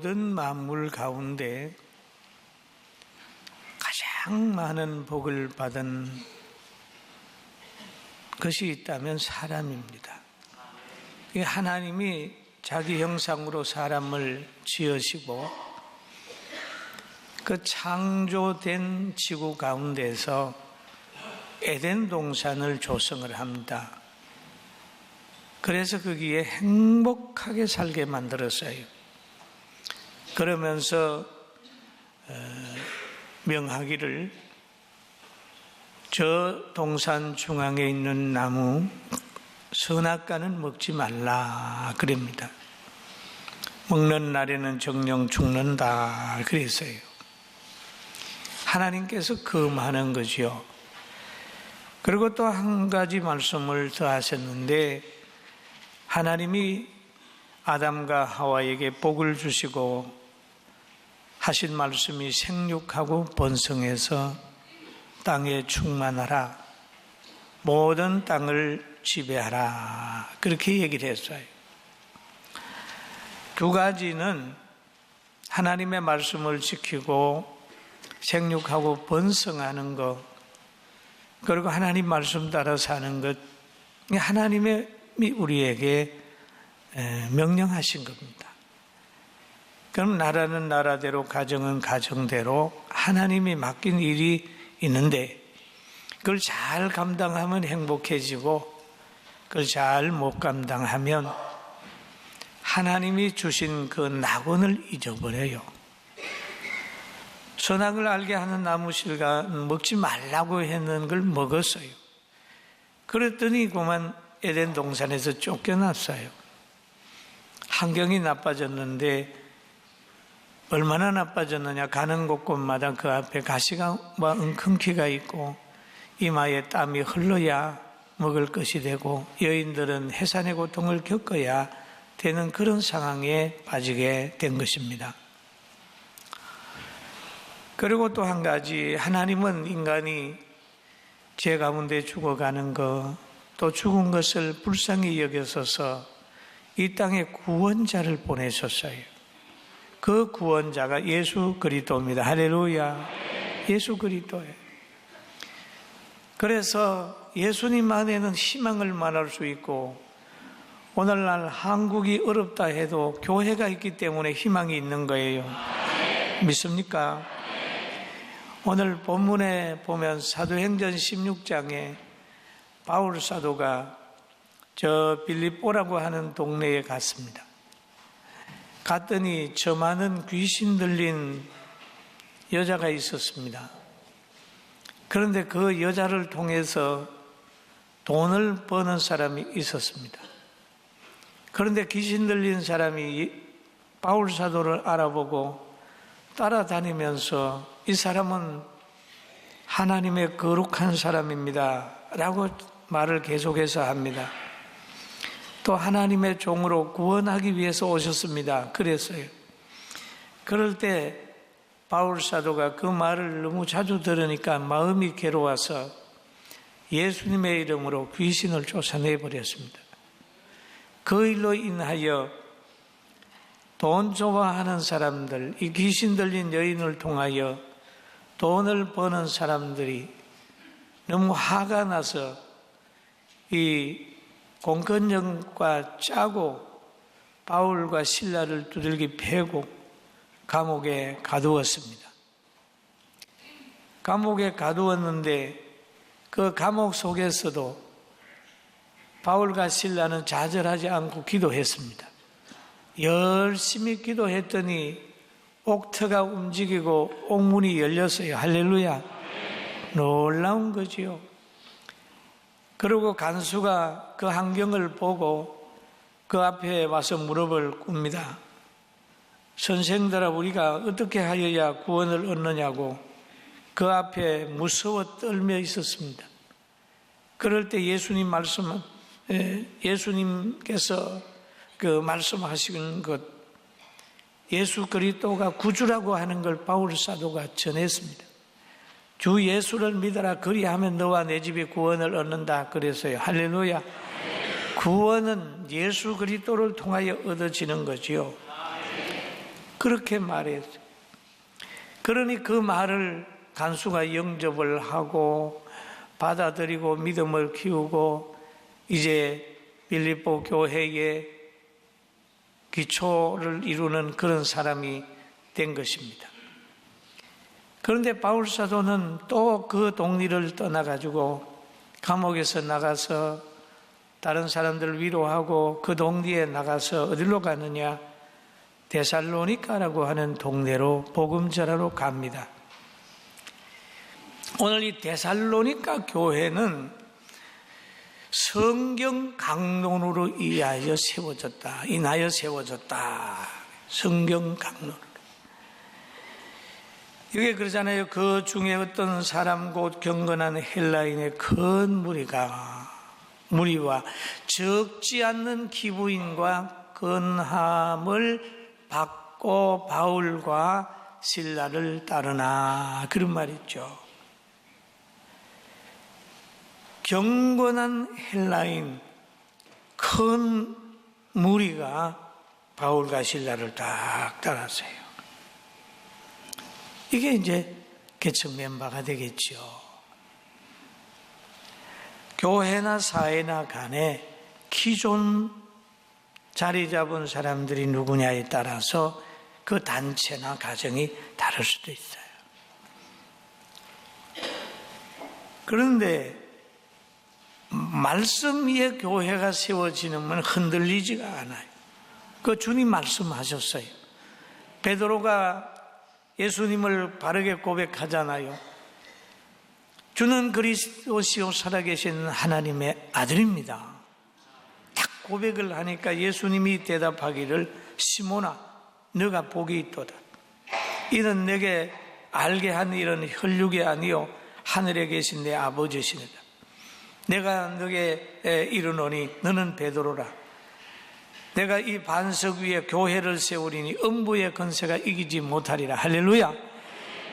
모든 만물 가운데 가장 많은 복을 받은 것이 있다면 사람입니다. 하나님이 자기 형상으로 사람을 지으시고 그 창조된 지구 가운데서 에덴 동산을 조성을 합니다. 그래서 거기에 행복하게 살게 만들었어요. 그러면서 명하기를 저 동산 중앙에 있는 나무 선악과는 먹지 말라 그럽니다. 먹는 날에는 정령 죽는다 그랬어요. 하나님께서 금하는 거지요. 그리고 또 한 가지 말씀을 더 하셨는데, 하나님이 아담과 하와에게 복을 주시고 하신 말씀이 생육하고 번성해서 땅에 충만하라, 모든 땅을 지배하라, 그렇게 얘기를 했어요. 두 가지는 하나님의 말씀을 지키고 생육하고 번성하는 것, 그리고 하나님 말씀 따라 사는 것, 하나님이 우리에게 명령하신 겁니다. 그럼 나라는 나라대로, 가정은 가정대로 하나님이 맡긴 일이 있는데 그걸 잘 감당하면 행복해지고, 그걸 잘 못 감당하면 하나님이 주신 그 낙원을 잊어버려요. 선악을 알게 하는 나무실과 먹지 말라고 했는 걸 먹었어요. 그랬더니 그만 에덴 동산에서 쫓겨났어요. 환경이 나빠졌는데 얼마나 나빠졌느냐. 가는 곳곳마다 그 앞에 가시가 엉큼키가 있고 이마에 땀이 흘러야 먹을 것이 되고, 여인들은 해산의 고통을 겪어야 되는 그런 상황에 빠지게 된 것입니다. 그리고 또 한 가지, 하나님은 인간이 죄 가운데 죽어가는 것, 또 죽은 것을 불쌍히 여겨서서 이 땅에 구원자를 보내셨어요. 그 구원자가 예수 그리스도입니다. 할렐루야. 예수 그리스도예요. 그래서 예수님 안에는 희망을 말할 수 있고, 오늘날 한국이 어렵다 해도 교회가 있기 때문에 희망이 있는 거예요. 믿습니까? 오늘 본문에 보면 사도행전 16장에 바울 사도가 저 빌립보라고 하는 동네에 갔습니다. 갔더니 저 많은 귀신 들린 여자가 있었습니다. 그런데 그 여자를 통해서 돈을 버는 사람이 있었습니다. 그런데 귀신 들린 사람이 바울 사도를 알아보고 따라다니면서 이 사람은 하나님의 거룩한 사람입니다 라고 말을 계속해서 합니다. 또 하나님의 종으로 구원하기 위해서 오셨습니다 그랬어요. 그럴 때 바울 사도가 그 말을 너무 자주 들으니까 마음이 괴로워서 예수님의 이름으로 귀신을 쫓아내버렸습니다. 그 일로 인하여 돈 좋아하는 사람들, 이 귀신 들린 여인을 통하여 돈을 버는 사람들이 너무 화가 나서 이 공권력과 짜고 바울과 실라를 두들겨 패고 감옥에 가두었습니다. 감옥에 가두었는데 그 감옥 속에서도 바울과 실라는 좌절하지 않고 기도했습니다. 열심히 기도했더니 옥터가 움직이고 옥문이 열렸어요. 할렐루야. 놀라운 거지요. 그리고 간수가 그 환경을 보고 그 앞에 와서 무릎을 꿇습니다. 선생들아, 우리가 어떻게 하여야 구원을 얻느냐고 그 앞에 무서워 떨며 있었습니다. 그럴 때 예수님께서 그 말씀하시는 것, 예수 그리스도가 구주라고 하는 걸 바울 사도가 전했습니다. 주 예수를 믿어라, 그리하면 너와 내 집이 구원을 얻는다 그랬어요. 할렐루야. 구원은 예수 그리스도를 통하여 얻어지는 거지요. 그렇게 말했어요. 그러니 그 말을 간수가 영접을 하고 받아들이고 믿음을 키우고 이제 빌립보 교회의 기초를 이루는 그런 사람이 된 것입니다. 그런데 바울 사도는 또 그 동리를 떠나가지고 감옥에서 나가서 다른 사람들을 위로하고 그 동리에 나가서 어디로 가느냐? 데살로니가라고 하는 동네로 복음 전하러 갑니다. 오늘 이 데살로니가 교회는 성경 강론으로 인하여 세워졌다. 성경 강론. 이게 그러잖아요. 그 중에 어떤 사람 곧 경건한 헬라인의 큰 무리와 적지 않는 기부인과 건함을 받고 바울과 실라를 따르나 그런 말 있죠. 경건한 헬라인 큰 무리가 바울과 실라를 딱 따랐어요. 이게 이제 개척 멤버가 되겠죠. 교회나 사회나 간에 기존 자리 잡은 사람들이 누구냐에 따라서 그 단체나 가정이 다를 수도 있어요. 그런데 말씀 위에 교회가 세워지는 건 흔들리지가 않아요. 그 주님 말씀하셨어요. 베드로가 예수님을 바르게 고백하잖아요. 주는 그리스도시요 살아계신 하나님의 아들입니다. 딱 고백을 하니까 예수님이 대답하기를 시몬아 너가 복이 있도다. 이는 내게 알게 한 일은 혈육이 아니요 하늘에 계신 내 아버지시니라. 내가 너에게 이르노니 너는 베드로라. 내가 이 반석 위에 교회를 세우리니 음부의 권세가 이기지 못하리라. 할렐루야.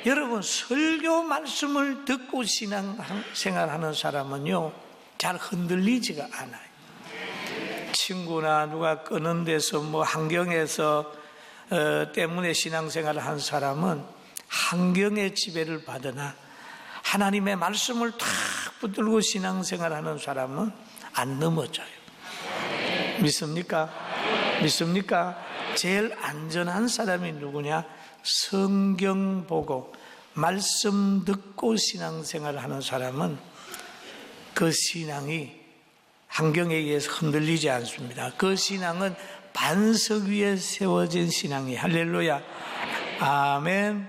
여러분 설교 말씀을 듣고 신앙생활하는 사람은요 잘 흔들리지가 않아요. 친구나 누가 끄는 데서 환경에서 때문에 신앙생활을 한 사람은 환경의 지배를 받으나 하나님의 말씀을 탁 붙들고 신앙생활하는 사람은 안 넘어져요. 믿습니까? 믿습니까? 제일 안전한 사람이 누구냐? 성경 보고 말씀 듣고 신앙생활을 하는 사람은 그 신앙이 환경에 의해서 흔들리지 않습니다. 그 신앙은 반석 위에 세워진 신앙이. 할렐루야. 아멘.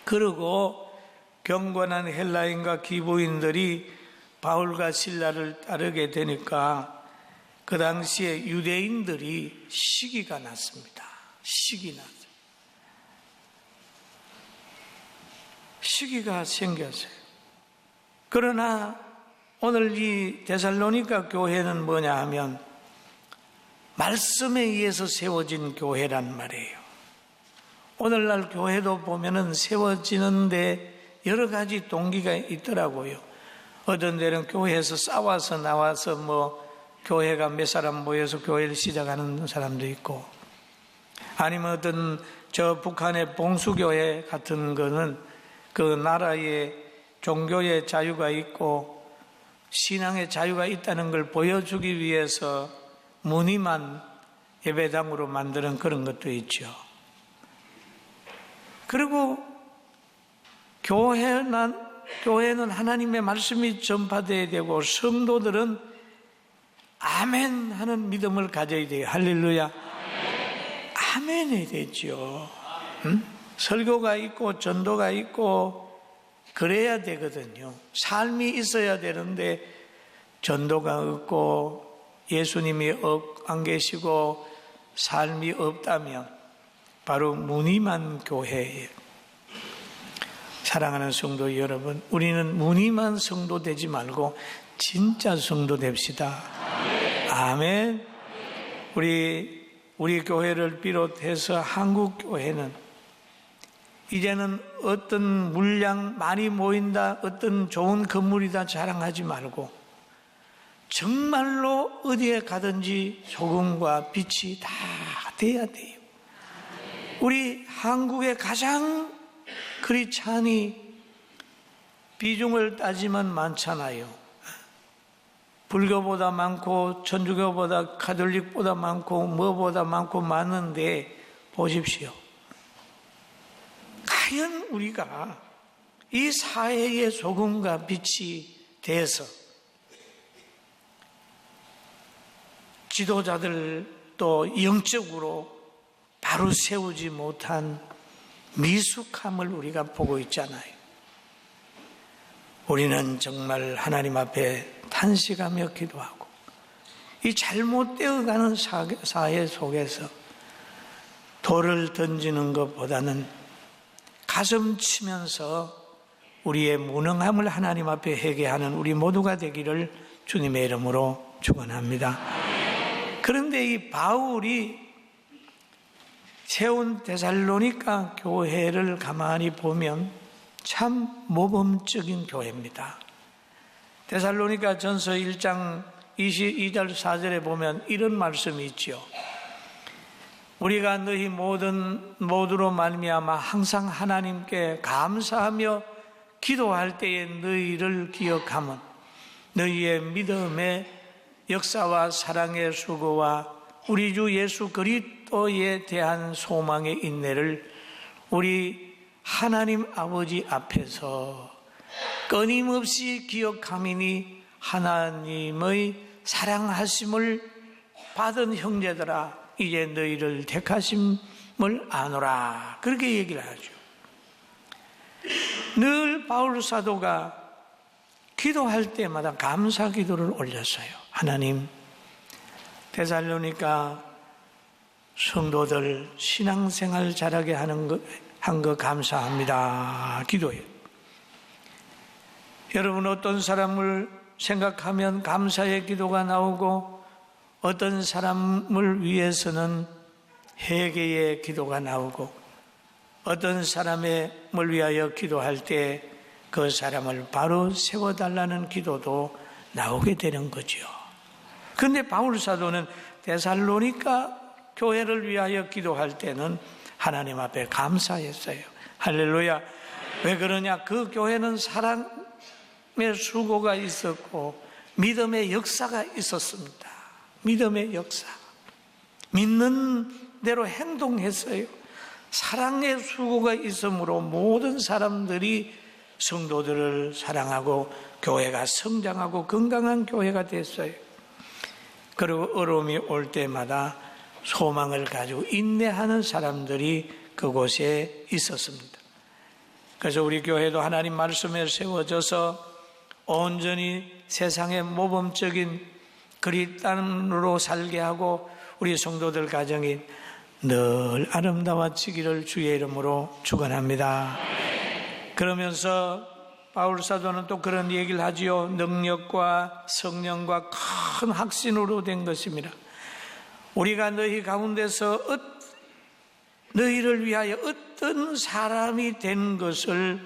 그리고 경건한 헬라인과 기부인들이 바울과 실라를 따르게 되니까 그 당시에 유대인들이 시기가 났습니다. 시기가 생겼어요. 그러나 오늘 이 데살로니가 교회는 뭐냐 하면 말씀에 의해서 세워진 교회란 말이에요. 오늘날 교회도 보면은 세워지는데 여러 가지 동기가 있더라고요. 어떤 데는 교회에서 싸워서 나와서 교회가 몇 사람 모여서 교회를 시작하는 사람도 있고, 아니면 어떤 북한의 봉수교회 같은 거는 그 나라의 종교의 자유가 있고 신앙의 자유가 있다는 걸 보여주기 위해서 무늬만 예배당으로 만드는 그런 것도 있죠. 그리고 교회는 하나님의 말씀이 전파되어야 되고 성도들은 아멘 하는 믿음을 가져야 돼요. 할렐루야. 아멘이 되죠. 설교가 있고 전도가 있고 그래야 되거든요. 삶이 있어야 되는데 전도가 없고 예수님이 안 계시고 삶이 없다면 바로 무늬만 교회예요. 사랑하는 성도 여러분, 우리는 무늬만 성도 되지 말고 진짜 성도 됩시다. 아멘. 우리 교회를 비롯해서 한국 교회는 이제는 어떤 물량 많이 모인다, 어떤 좋은 건물이다 자랑하지 말고 정말로 어디에 가든지 소금과 빛이 다 돼야 돼요. 우리 한국에 가장 크리스찬이 비중을 따지면 많잖아요. 불교보다 많고 천주교보다 가톨릭보다 많고 뭐보다 많고 많은데 보십시오. 과연 우리가 이 사회의 소금과 빛이 돼서 지도자들도 영적으로 바로 세우지 못한 미숙함을 우리가 보고 있잖아요. 우리는 정말 하나님 앞에 탄식하며 기도하고 이 잘못되어가는 사회 속에서 돌을 던지는 것보다는 가슴 치면서 우리의 무능함을 하나님 앞에 회개하는 우리 모두가 되기를 주님의 이름으로 축원합니다. 그런데 이 바울이 세운 데살로니가 교회를 가만히 보면 참 모범적인 교회입니다. 데살로니가 전서 1장 22절 4절에 보면 이런 말씀이 있죠. 우리가 너희 모두로 말미암아 항상 하나님께 감사하며 기도할 때에 너희를 기억하면 너희의 믿음의 역사와 사랑의 수고와 우리 주 예수 그리스도에 대한 소망의 인내를 우리 하나님 아버지 앞에서 끊임없이 기억함이니 하나님의 사랑하심을 받은 형제들아 이제 너희를 택하심을 아노라. 그렇게 얘기를 하죠. 늘 바울 사도가 기도할 때마다 감사 기도를 올렸어요. 하나님, 데살로니가 성도들 신앙생활 잘하게 한 거 감사합니다. 기도해요. 여러분, 어떤 사람을 생각하면 감사의 기도가 나오고 어떤 사람을 위해서는 회개의 기도가 나오고 어떤 사람을 위하여 기도할 때 그 사람을 바로 세워달라는 기도도 나오게 되는 거죠. 그런데 바울 사도는 데살로니가 교회를 위하여 기도할 때는 하나님 앞에 감사했어요. 할렐루야. 왜 그러냐? 그 교회는 사랑의 수고가 있었고 믿음의 역사가 있었습니다. 믿음의 역사. 믿는 대로 행동했어요. 사랑의 수고가 있으므로 모든 사람들이 성도들을 사랑하고 교회가 성장하고 건강한 교회가 됐어요. 그리고 어려움이 올 때마다 소망을 가지고 인내하는 사람들이 그곳에 있었습니다. 그래서 우리 교회도 하나님 말씀에 세워져서 온전히 세상의 모범적인 그리스도인으로 살게 하고 우리 성도들 가정이 늘 아름다워지기를 주의 이름으로 축원합니다. 그러면서 바울 사도는 또 그런 얘기를 하지요. 능력과 성령과 큰 확신으로 된 것입니다. 우리가 너희 가운데서 너희를 위하여 어떤 사람이 된 것을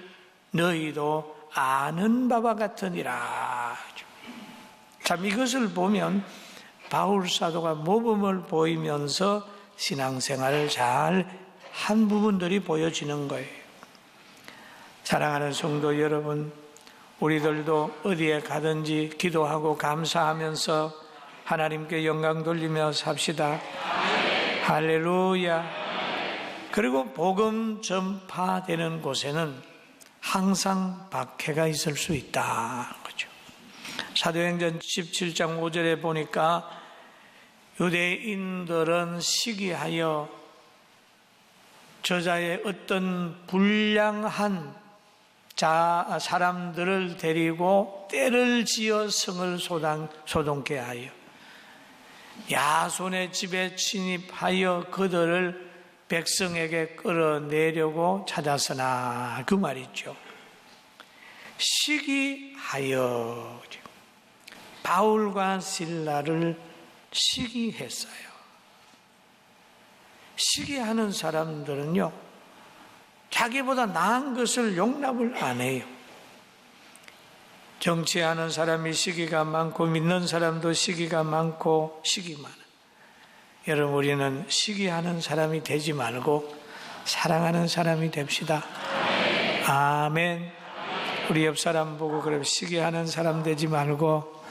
너희도 아는 바와 같으니라. 참 이것을 보면 바울 사도가 모범을 보이면서 신앙생활을 잘 한 부분들이 보여지는 거예요. 사랑하는 성도 여러분, 우리들도 어디에 가든지 기도하고 감사하면서 하나님께 영광 돌리며 삽시다. 할렐루야. 그리고 복음 전파되는 곳에는 항상 박해가 있을 수 있다. 그렇죠. 사도행전 17장 5절에 보니까 유대인들은 시기하여 저자의 어떤 불량한 사람들을 데리고 때를 지어 성을 소동케 하여 야손의 집에 침입하여 그들을 백성에게 끌어내려고 찾았으나 그 말이죠. 시기하여 바울과 실라를 시기했어요. 시기하는 사람들은요, 자기보다 나은 것을 용납을 안 해요. 정치하는 사람이 시기가 많고 믿는 사람도 시기가 많고 시기 많아. 여러분, 우리는 시기하는 사람이 되지 말고 사랑하는 사람이 됩시다. 아멘. 우리 옆 사람 보고 그래, 시기하는 사람 되지 말고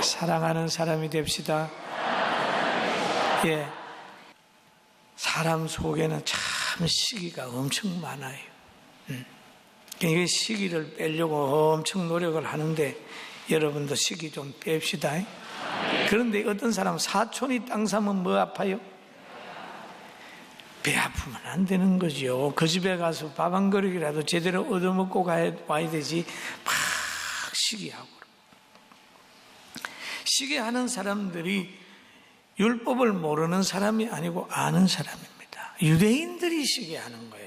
사랑하는 사람이 됩시다. 예, 사람 속에는 참 시기가 엄청 많아요. 이게 시기를 빼려고 엄청 노력을 하는데 여러분도 시기 좀 뺍시다. 그런데 어떤 사람 사촌이 땅 사면 뭐 아파요? 배 아프면 안 되는 거죠. 그 집에 가서 밥 한 그릇이라도 제대로 얻어먹고 와야 되지. 막 시기하고. 시기하는 사람들이 율법을 모르는 사람이 아니고 아는 사람입니다. 유대인들이 시기하는 거예요.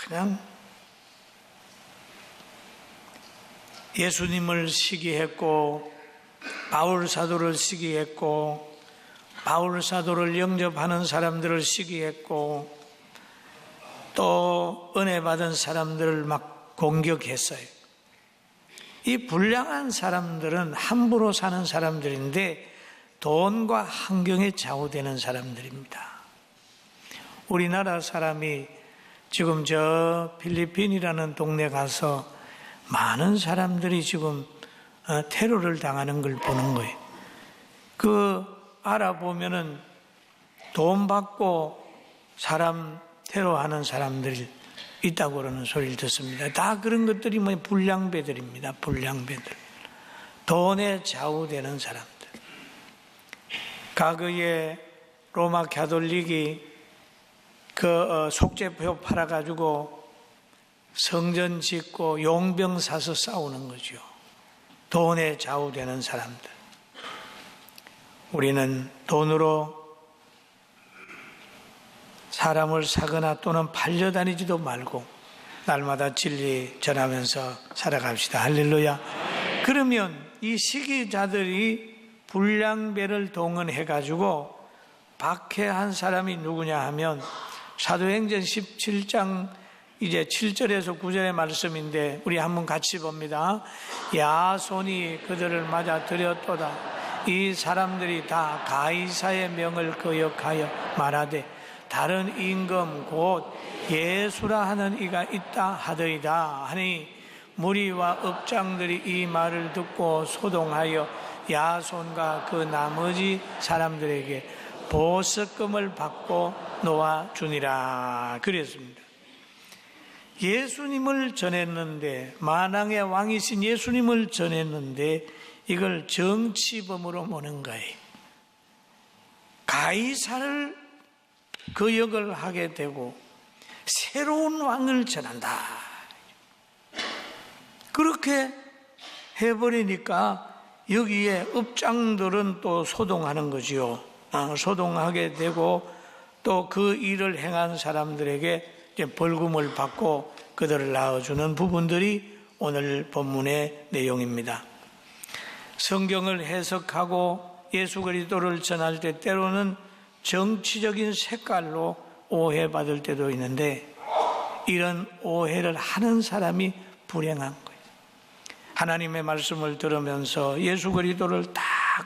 그냥 예수님을 시기했고 바울 사도를 시기했고 바울 사도를 영접하는 사람들을 시기했고 또 은혜 받은 사람들을 막 공격했어요. 이 불량한 사람들은 함부로 사는 사람들인데 돈과 환경에 좌우되는 사람들입니다. 우리나라 사람이 지금 저 필리핀이라는 동네 가서 많은 사람들이 지금 테러를 당하는 걸 보는 거예요. 알아보면은 돈 받고 사람 테러하는 사람들이 있다고 그러는 소리를 듣습니다. 다 그런 것들이 불량배들입니다. 불량배들. 돈에 좌우되는 사람들. 과거에 로마 가톨릭이 속죄표 팔아가지고 성전 짓고 용병 사서 싸우는 거죠. 돈에 좌우되는 사람들. 우리는 돈으로 사람을 사거나 또는 팔려다니지도 말고 날마다 진리 전하면서 살아갑시다. 할렐루야. 그러면 이 시기자들이 불량배를 동원해가지고 박해한 사람이 누구냐 하면 사도행전 17장 이제 7절에서 9절의 말씀인데 우리 한번 같이 봅니다. 야손이 그들을 맞아 들였도다. 이 사람들이 다 가이사의 명을 거역하여 말하되 다른 임금 곧 예수라 하는 이가 있다 하더이다 하니 무리와 업장들이 이 말을 듣고 소동하여 야손과 그 나머지 사람들에게 보석금을 받고 놓아주니라 그랬습니다. 예수님을 전했는데 만왕의 왕이신 예수님을 전했는데 이걸 정치범으로 모는 거예요. 가이사를 거역을 하게 되고 새로운 왕을 전한다. 그렇게 해버리니까 여기에 업장들은 또 소동하는 거지요. 소동하게 되고 또 그 일을 행한 사람들에게 이제 벌금을 받고 그들을 낳아주는 부분들이 오늘 본문의 내용입니다. 성경을 해석하고 예수 그리스도를 전할 때 때로는 정치적인 색깔로 오해받을 때도 있는데 이런 오해를 하는 사람이 불행한 거예요. 하나님의 말씀을 들으면서 예수 그리스도를 딱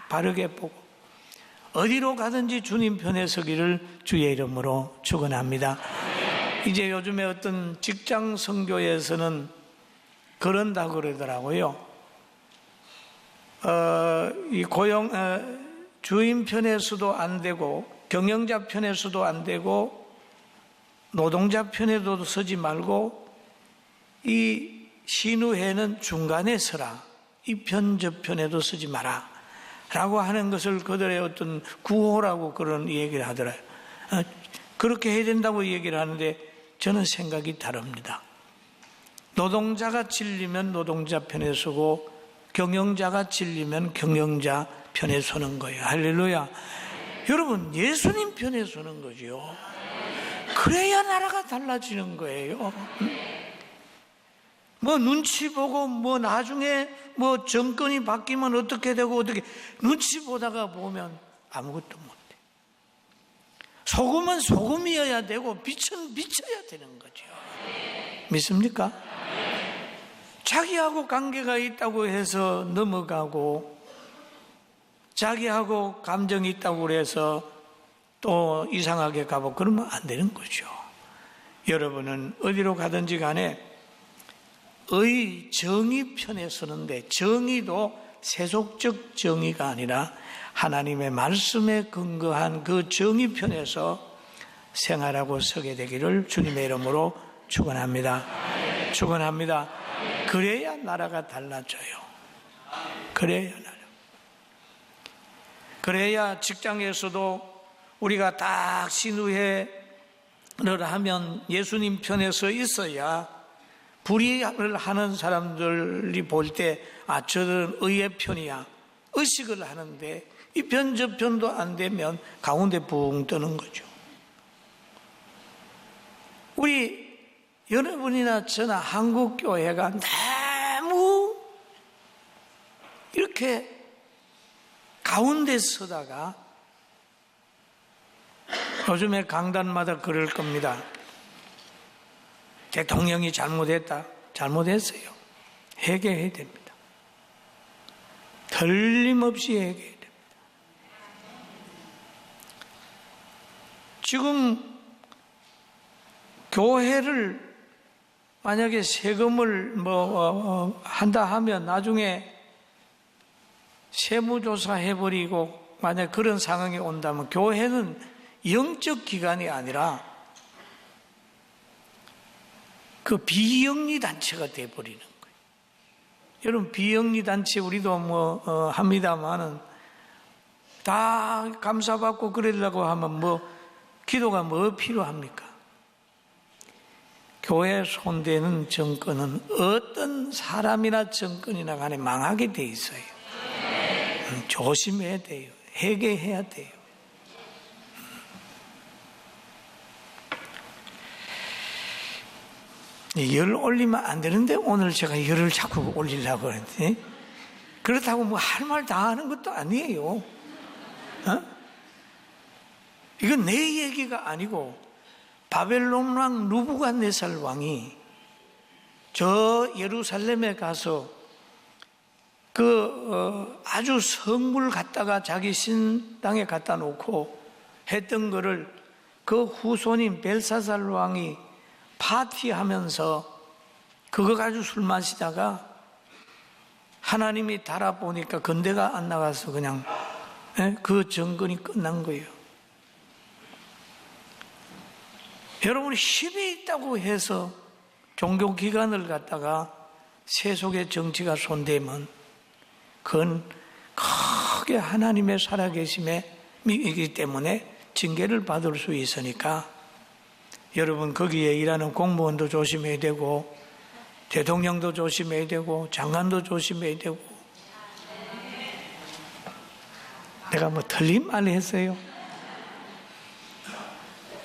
바르게 보고 어디로 가든지 주님 편에 서기를 주의 이름으로 축원합니다. 이제 요즘에 어떤 직장 선교에서는 그런다 그러더라고요. 이 주인 편에서도 안 되고 경영자 편에서도 안 되고 노동자 편에도 서지 말고 이 신우회는 중간에 서라. 이 편 저 편에도 서지 마라 라고 하는 것을 그들의 어떤 구호라고 그런 얘기를 하더라고요. 그렇게 해야 된다고 얘기를 하는데 저는 생각이 다릅니다. 노동자가 질리면 노동자 편에 서고 경영자가 질리면 경영자 편에 서는 거예요. 할렐루야. 여러분 예수님 편에 서는 거죠. 그래야 나라가 달라지는 거예요. 뭐 눈치 보고 뭐 나중에 뭐 정권이 바뀌면 어떻게 되고 어떻게 눈치 보다가 보면 아무것도 못해. 소금은 소금이어야 되고 빛은 빛이어야 되는 거죠. 믿습니까? 자기하고 관계가 있다고 해서 넘어가고 자기하고 감정이 있다고 해서 또 이상하게 가고 그러면 안 되는 거죠. 여러분은 어디로 가든지 간에 의 정의 편에 서는데, 정의도 세속적 정의가 아니라 하나님의 말씀에 근거한 그 정의 편에서 생활하고 서게 되기를 주님의 이름으로 축원합니다. 축원합니다. 그래야 나라가 달라져요. 그래야 직장에서도 우리가 딱 신우회를 하면 예수님 편에 서 있어야 불의를 하는 사람들이 볼 때 저들은 의의 편이야, 의식을 하는데 이 편 저 편도 안 되면 가운데 붕 뜨는 거죠. 우리 여러분이나 저나 한국교회가 너무 이렇게 가운데 서다가, 요즘에 강단마다 그럴 겁니다. 대통령이 잘못했다. 잘못했어요. 회개해야 됩니다. 틀림없이 회개해야 됩니다. 지금 교회를 만약에 세금을 한다 하면 나중에 세무조사 해버리고 만약 그런 상황이 온다면 교회는 영적 기관이 아니라 그 비영리 단체가 돼버리는 거예요. 여러분, 비영리 단체 우리도 합니다만은 다 감사받고 그러려고 하면 기도가 필요합니까? 교회 손대는 정권은 어떤 사람이나 정권이나 간에 망하게 돼 있어요. 조심해야 돼요. 회개해야 돼요. 열을 올리면 안 되는데 오늘 제가 열을 자꾸 올리려고 그랬더니, 그렇다고 할 말 다 하는 것도 아니에요. 이건 내 얘기가 아니고 바벨론 왕 느부갓네살 왕이 저 예루살렘에 가서 아주 성물 갖다가 자기 신당에 갖다 놓고 했던 거를 그 후손인 벨사살 왕이 파티하면서 그거 가지고 술 마시다가 하나님이 달아보니까 건대가 안 나가서 그냥 그 정권이 끝난 거예요. 여러분이 힘이 있다고 해서 종교기관을 갖다가 세속의 정치가 손대면 그건 크게 하나님의 살아계심이기 때문에 징계를 받을 수 있으니까 여러분, 거기에 일하는 공무원도 조심해야 되고 대통령도 조심해야 되고 장관도 조심해야 되고. 내가 틀린 말 했어요?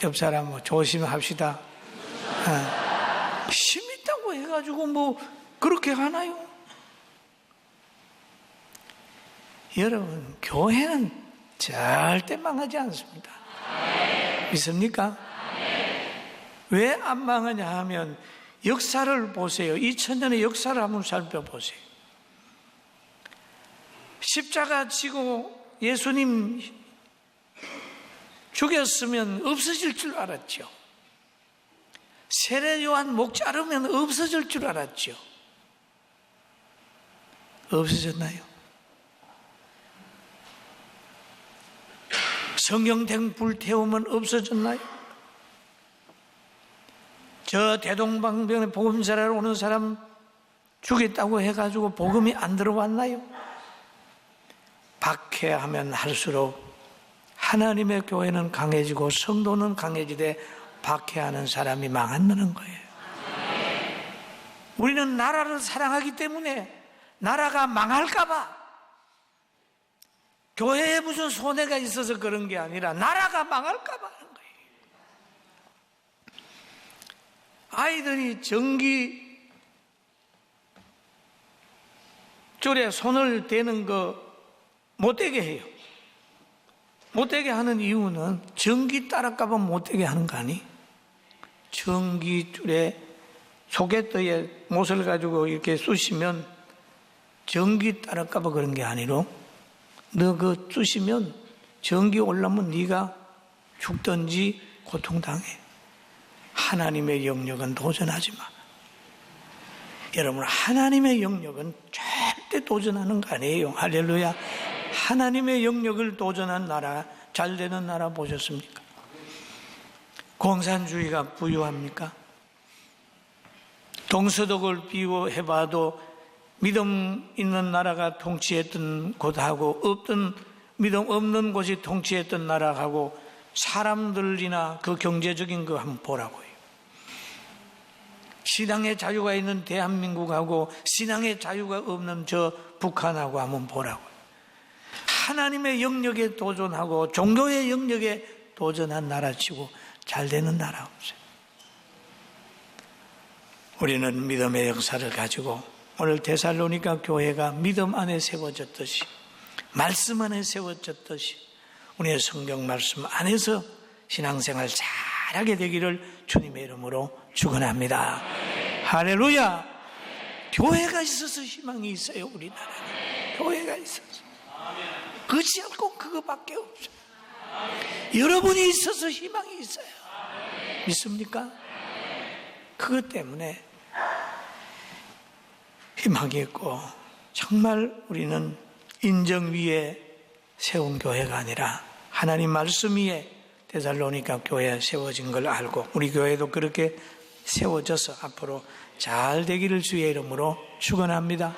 옆 사람 조심합시다. 힘 있다고 해가지고 그렇게 하나요? 여러분, 교회는 절대 망하지 않습니다. 믿습니까? 왜 안 망하냐 하면 역사를 보세요. 2000년의 역사를 한번 살펴보세요. 십자가 지고 예수님 죽였으면 없어질 줄 알았죠. 세례 요한 목 자르면 없어질 줄 알았죠. 없어졌나요? 성경책 불태우면 없어졌나요? 저 대동방병에 복음사라로 오는 사람 죽였다고 해가지고 복음이 안 들어왔나요? 박해하면 할수록 하나님의 교회는 강해지고 성도는 강해지되 박해하는 사람이 망한다는 거예요. 우리는 나라를 사랑하기 때문에 나라가 망할까봐, 교회에 무슨 손해가 있어서 그런 게 아니라 나라가 망할까봐 하는 거예요. 아이들이 전기 줄에 손을 대는 거 못되게 해요. 못되게 하는 이유는 전기 따랄까봐 못되게 하는 거 아니? 전기줄에 소개떠에 못을 가지고 이렇게 쑤시면 전기 따랄까봐 그런 게 아니로, 너 그 쑤시면 전기 올라면 네가 죽든지 고통당해. 하나님의 영역은 도전하지 마. 여러분, 하나님의 영역은 절대 도전하는 거 아니에요. 할렐루야. 하나님의 영역을 도전한 나라, 잘 되는 나라 보셨습니까? 공산주의가 부유합니까? 동서독을 비유해봐도 믿음 있는 나라가 통치했던 곳하고 믿음 없는 곳이 통치했던 나라하고 사람들이나 그 경제적인 거 한번 보라고요. 신앙의 자유가 있는 대한민국하고 신앙의 자유가 없는 저 북한하고 한번 보라고요. 하나님의 영역에 도전하고 종교의 영역에 도전한 나라치고 잘 되는 나라 없어요. 우리는 믿음의 역사를 가지고 오늘 데살로니가 교회가 믿음 안에 세워졌듯이, 말씀 안에 세워졌듯이 우리의 성경 말씀 안에서 신앙생활 잘하게 되기를 주님의 이름으로 축원합니다. 할렐루야. 교회가 있어서 희망이 있어요. 우리나라는 교회가 있어서. 그렇지 않고 그거밖에 없어요. 여러분이 있어서 희망이 있어요. 믿습니까? 그것 때문에 희망이 있고, 정말 우리는 인정 위에 세운 교회가 아니라 하나님 말씀 위에 데살로니가 교회에 세워진 걸 알고 우리 교회도 그렇게 세워져서 앞으로 잘 되기를 주의 이름으로 축원합니다.